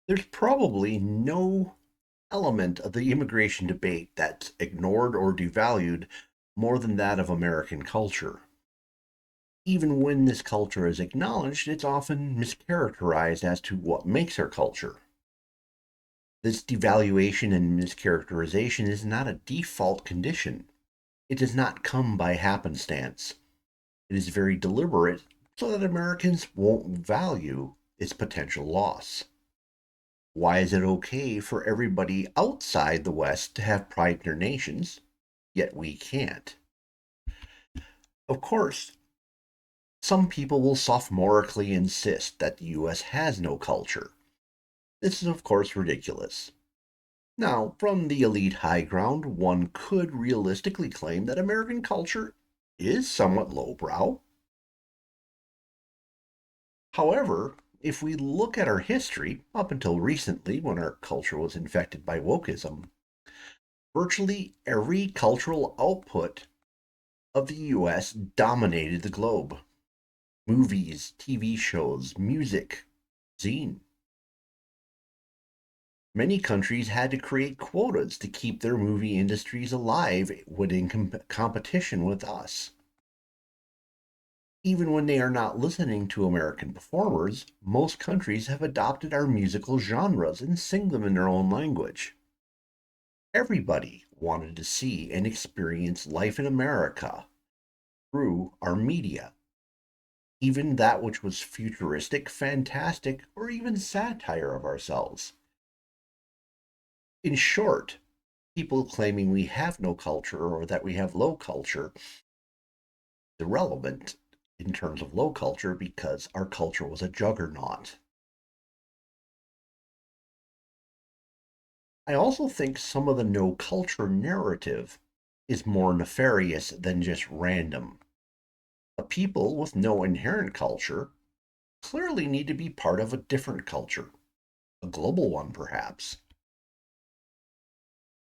There's probably no element of the immigration debate that's ignored or devalued more than that of American culture. Even when this culture is acknowledged, it's often mischaracterized as to what makes our culture. This devaluation and mischaracterization is not a default condition. It does not come by happenstance. It is very deliberate so that Americans won't value its potential loss. Why is it okay for everybody outside the West to have pride in their nations, yet we can't? Of course, some people will sophomorically insist that the US has no culture. This is, of course, ridiculous. Now, from the elite high ground, one could realistically claim that American culture is somewhat lowbrow. However, if we look at our history, up until recently when our culture was infected by wokeism, virtually every cultural output of the US dominated the globe. Movies, TV shows, music, zine. Many countries had to create quotas to keep their movie industries alive when in competition with us. Even when they are not listening to American performers, most countries have adopted our musical genres and sing them in their own language. Everybody wanted to see and experience life in America through our media, even that which was futuristic, fantastic, or even satire of ourselves. In short, people claiming we have no culture or that we have low culture is irrelevant in terms of low culture because our culture was a juggernaut. I also think some of the no culture narrative is more nefarious than just random. A people with no inherent culture clearly need to be part of a different culture, a global one perhaps.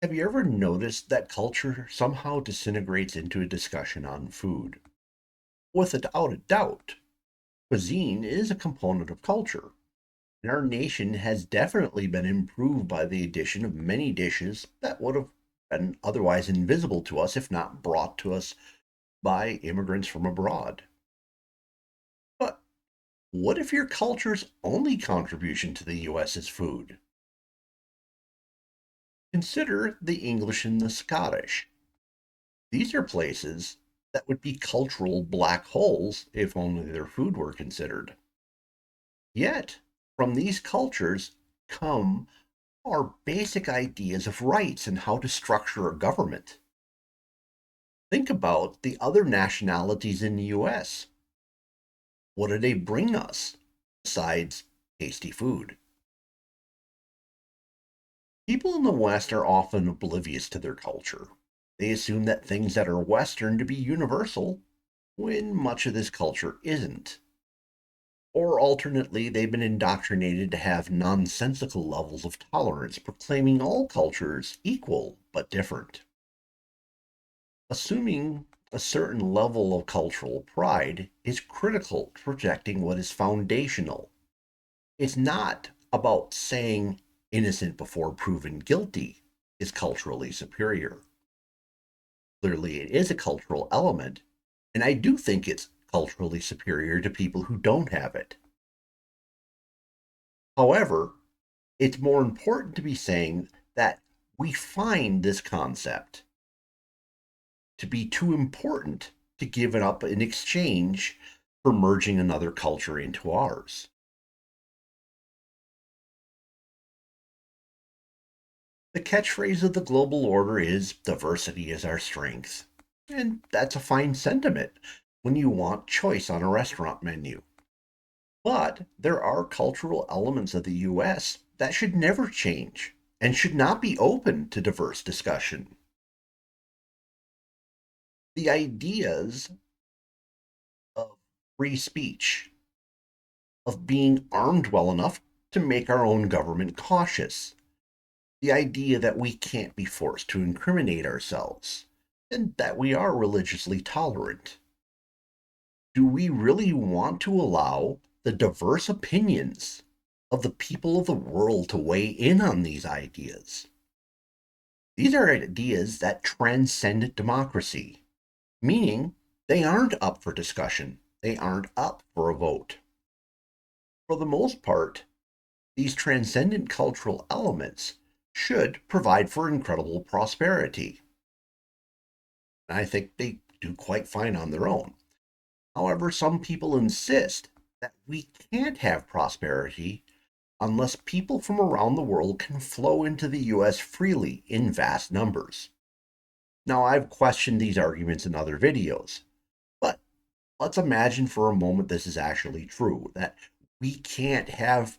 Have you ever noticed that culture somehow disintegrates into a discussion on food? Without a doubt, cuisine is a component of culture, and our nation has definitely been improved by the addition of many dishes that would have been otherwise invisible to us if not brought to us by immigrants from abroad. But what if your culture's only contribution to the US is food? Consider the English and the Scottish. These are places that would be cultural black holes if only their food were considered. Yet, from these cultures come our basic ideas of rights and how to structure a government. Think about the other nationalities in the US. What do they bring us besides tasty food? People in the West are often oblivious to their culture. They assume that things that are Western to be universal, when much of this culture isn't. Or alternately, they've been indoctrinated to have nonsensical levels of tolerance, proclaiming all cultures equal but different. Assuming a certain level of cultural pride is critical to protecting what is foundational. It's not about saying innocent before proven guilty is culturally superior. Clearly, it is a cultural element, and I do think it's culturally superior to people who don't have it. However, it's more important to be saying that we find this concept to be too important to give it up in exchange for merging another culture into ours. The catchphrase of the global order is diversity is our strength. And that's a fine sentiment when you want choice on a restaurant menu. But there are cultural elements of the US that should never change and should not be open to diverse discussion. The ideas of free speech, of being armed well enough to make our own government cautious, the idea that we can't be forced to incriminate ourselves, and that we are religiously tolerant. Do we really want to allow the diverse opinions of the people of the world to weigh in on these ideas. These are ideas that transcend democracy, meaning they aren't up for discussion, they aren't up for a vote. For the most part, these transcendent cultural elements should provide for incredible prosperity. And I think they do quite fine on their own. However, some people insist that we can't have prosperity unless people from around the world can flow into the US freely in vast numbers. Now, I've questioned these arguments in other videos, but let's imagine for a moment this is actually true, that we can't have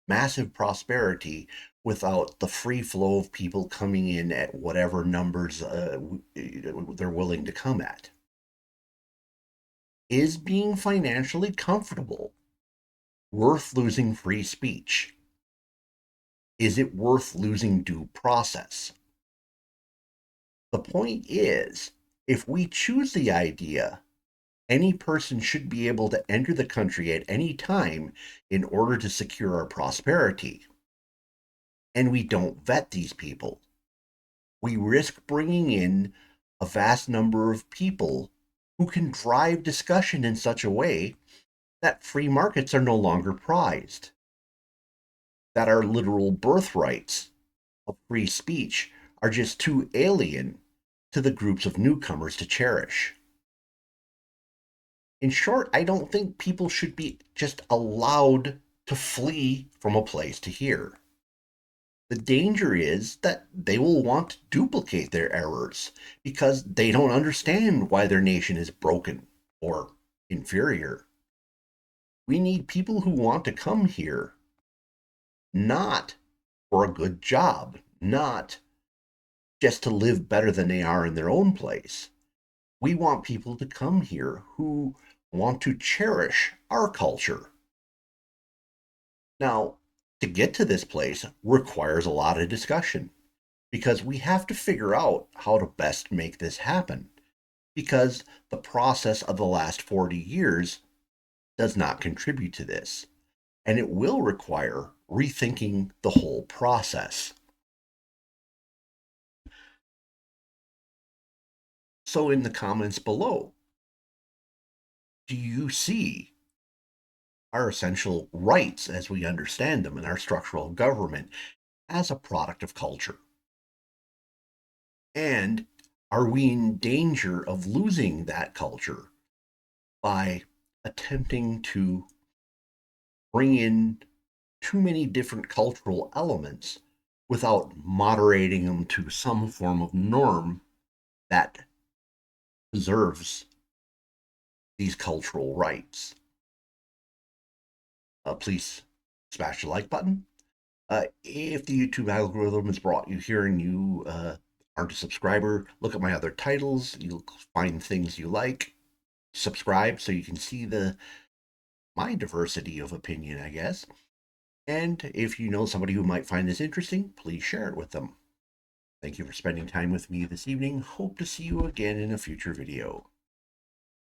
massive prosperity without the free flow of people coming in at whatever numbers they're willing to come at. Is being financially comfortable worth losing free speech? Is it worth losing due process? The point is, if we choose the idea any person should be able to enter the country at any time in order to secure our prosperity, and we don't vet these people, we risk bringing in a vast number of people who can drive discussion in such a way that free markets are no longer prized, that our literal birthrights of free speech are just too alien to the groups of newcomers to cherish. In short, I don't think people should be just allowed to flee from a place to here. The danger is that they will want to duplicate their errors because they don't understand why their nation is broken or inferior. We need people who want to come here, not for a good job, not just to live better than they are in their own place. We want people to come here who want to cherish our culture. Now, to get to this place requires a lot of discussion because we have to figure out how to best make this happen because the process of the last 40 years does not contribute to this, and it will require rethinking the whole process. So in the comments below, do you see our essential rights as we understand them in our structural government as a product of culture? And are we in danger of losing that culture by attempting to bring in too many different cultural elements without moderating them to some form of norm that preserves these cultural rights? Please smash the like button. If the YouTube algorithm has brought you here and you aren't a subscriber, look at my other titles. You'll find things you like. Subscribe so you can see my diversity of opinion, I guess. And if you know somebody who might find this interesting, please share it with them. Thank you for spending time with me this evening. Hope to see you again in a future video.